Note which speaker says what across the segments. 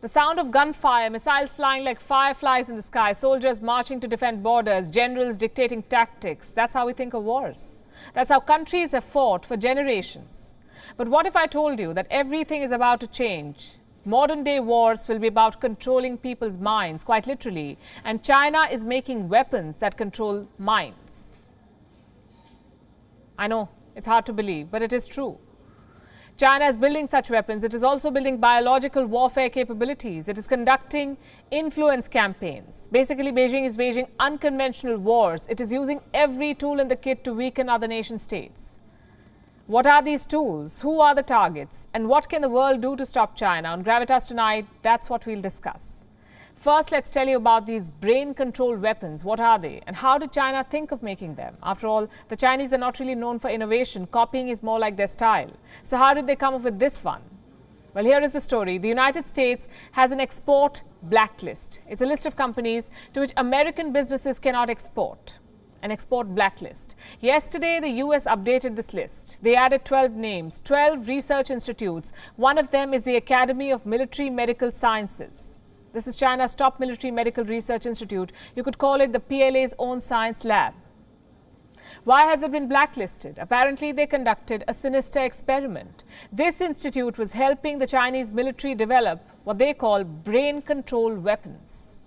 Speaker 1: The sound of gunfire, missiles flying like fireflies in the sky, soldiers marching to defend borders, generals dictating tactics. That's how we think of wars. That's how countries have fought for generations. But what if I told you that everything is about to change? Modern day wars will be about controlling people's minds, quite literally. And China is making weapons that control minds. I know, it's hard to believe, but it is true. China is building such weapons. It is also building biological warfare capabilities. It is conducting influence campaigns. Basically, Beijing is waging unconventional wars. It is using every tool in the kit to weaken other nation states. What are these tools? Who are the targets? And what can the world do to stop China? On Gravitas tonight, that's what we'll discuss. First, let's tell you about these brain-controlled weapons. What are they? And how did China think of making them? After all, the Chinese are not really known for innovation. Copying is more like their style. So how did they come up with this one? Well, here is the story. The United States has an export blacklist. It's a list of companies to which American businesses cannot export. An export blacklist. Yesterday, the US updated this list. They added 12 names, 12 research institutes. One of them is the Academy of Military Medical Sciences. This is China's top military medical research institute. You could call it the PLA's own science lab. Why has it been blacklisted? Apparently, they conducted a sinister experiment. This institute was helping the Chinese military develop what they call brain-controlled weapons.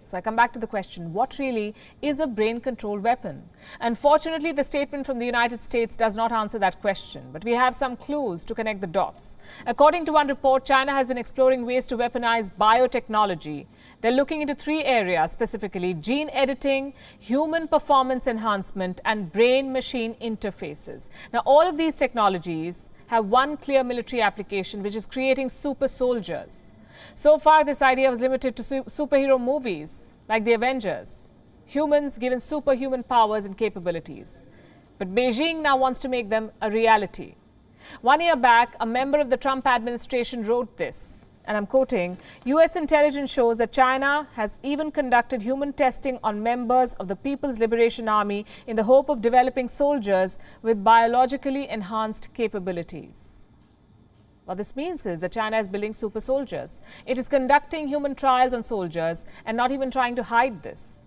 Speaker 1: So I come back to the question, what really is a brain-controlled weapon? Unfortunately, the statement from the United States does not answer that question, but we have some clues to connect the dots. According to one report, China has been exploring ways to weaponize biotechnology. They're looking into 3 areas specifically: gene editing, human performance enhancement, and brain-machine interfaces. Now, all of these technologies have one clear military application, which is creating super soldiers. So far, this idea was limited to superhero movies like the Avengers, humans given superhuman powers and capabilities. But Beijing now wants to make them a reality. 1 year back, a member of the Trump administration wrote this, and I'm quoting, "US intelligence shows that China has even conducted human testing on members of the People's Liberation Army in the hope of developing soldiers with biologically enhanced capabilities." What this means is that China is building super soldiers. It is conducting human trials on soldiers and not even trying to hide this.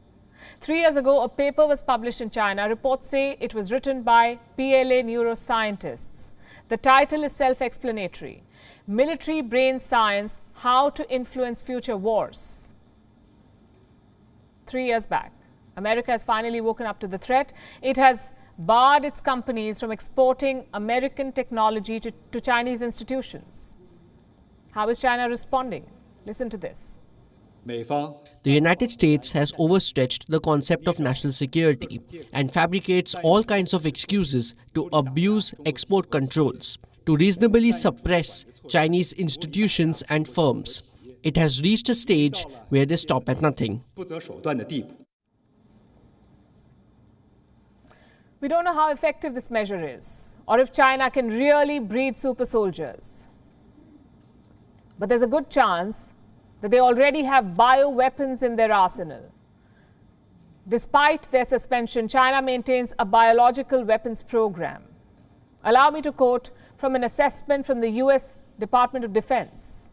Speaker 1: 3 years ago, a paper was published in China. Reports say it was written by PLA neuroscientists. The title is self-explanatory: Military Brain Science, How to Influence Future Wars. 3 years back, America has finally woken up to the threat. It has barred its companies from exporting American technology to Chinese institutions. How is China responding? Listen to this.
Speaker 2: The United States has overstretched the concept of national security and fabricates all kinds of excuses to abuse export controls, to reasonably suppress Chinese institutions and firms. It has reached a stage where they stop at nothing.
Speaker 1: We don't know how effective this measure is, or if China can really breed super soldiers. But there's a good chance that they already have bioweapons in their arsenal. Despite their suspension, China maintains a biological weapons program. Allow me to quote from an assessment from the US Department of Defense.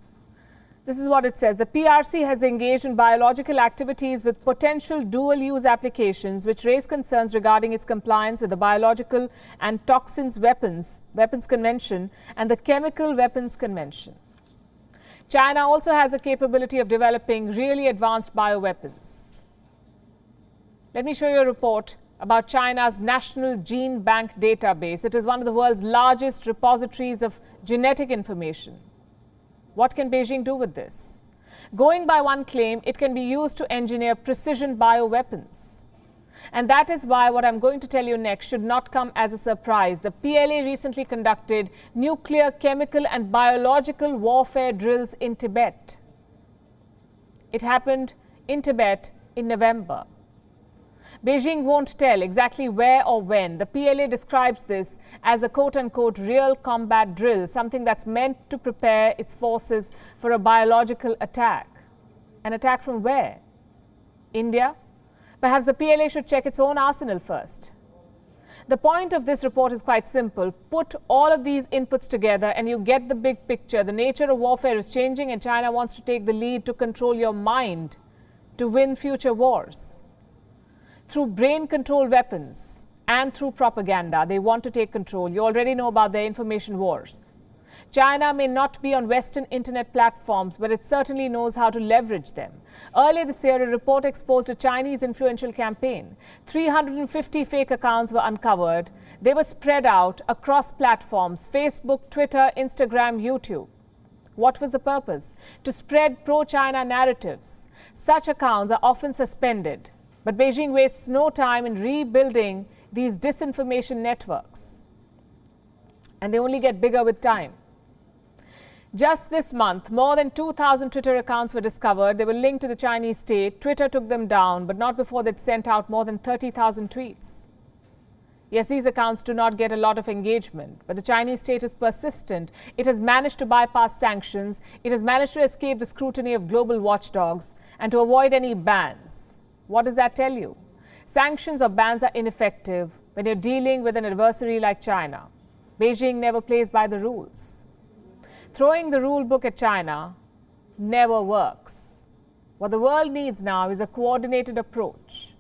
Speaker 1: This is what it says. The PRC has engaged in biological activities with potential dual-use applications which raise concerns regarding its compliance with the Biological and Toxins Weapons Convention and the Chemical Weapons Convention. China also has the capability of developing really advanced bioweapons. Let me show you a report about China's National Gene Bank database. It is one of the world's largest repositories of genetic information. What can Beijing do with this? Going by one claim, it can be used to engineer precision bioweapons. And that is why what I'm going to tell you next should not come as a surprise. The PLA recently conducted nuclear, chemical, and biological warfare drills in Tibet. It happened in Tibet in November. Beijing won't tell exactly where or when. The PLA describes this as a quote-unquote real combat drill, something that's meant to prepare its forces for a biological attack. An attack from where? India? Perhaps the PLA should check its own arsenal first. The point of this report is quite simple. Put all of these inputs together and you get the big picture. The nature of warfare is changing and China wants to take the lead to control your mind, to win future wars. Through brain-controlled weapons and through propaganda, they want to take control. You already know about their information wars. China may not be on Western internet platforms, but it certainly knows how to leverage them. Earlier this year, a report exposed a Chinese influential campaign. 350 fake accounts were uncovered. They were spread out across platforms: Facebook, Twitter, Instagram, YouTube. What was the purpose? To spread pro-China narratives. Such accounts are often suspended, but Beijing wastes no time in rebuilding these disinformation networks. And they only get bigger with time. Just this month, more than 2,000 Twitter accounts were discovered. They were linked to the Chinese state. Twitter took them down, but not before they'd sent out more than 30,000 tweets. Yes, these accounts do not get a lot of engagement, but the Chinese state is persistent. It has managed to bypass sanctions. It has managed to escape the scrutiny of global watchdogs and to avoid any bans. What does that tell you? Sanctions or bans are ineffective when you're dealing with an adversary like China. Beijing never plays by the rules. Throwing the rule book at China never works. What the world needs now is a coordinated approach.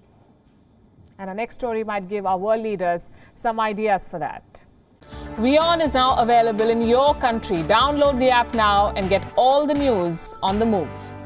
Speaker 1: And our next story might give our world leaders some ideas for that. WION is now available in your country. Download the app now and get all the news on the move.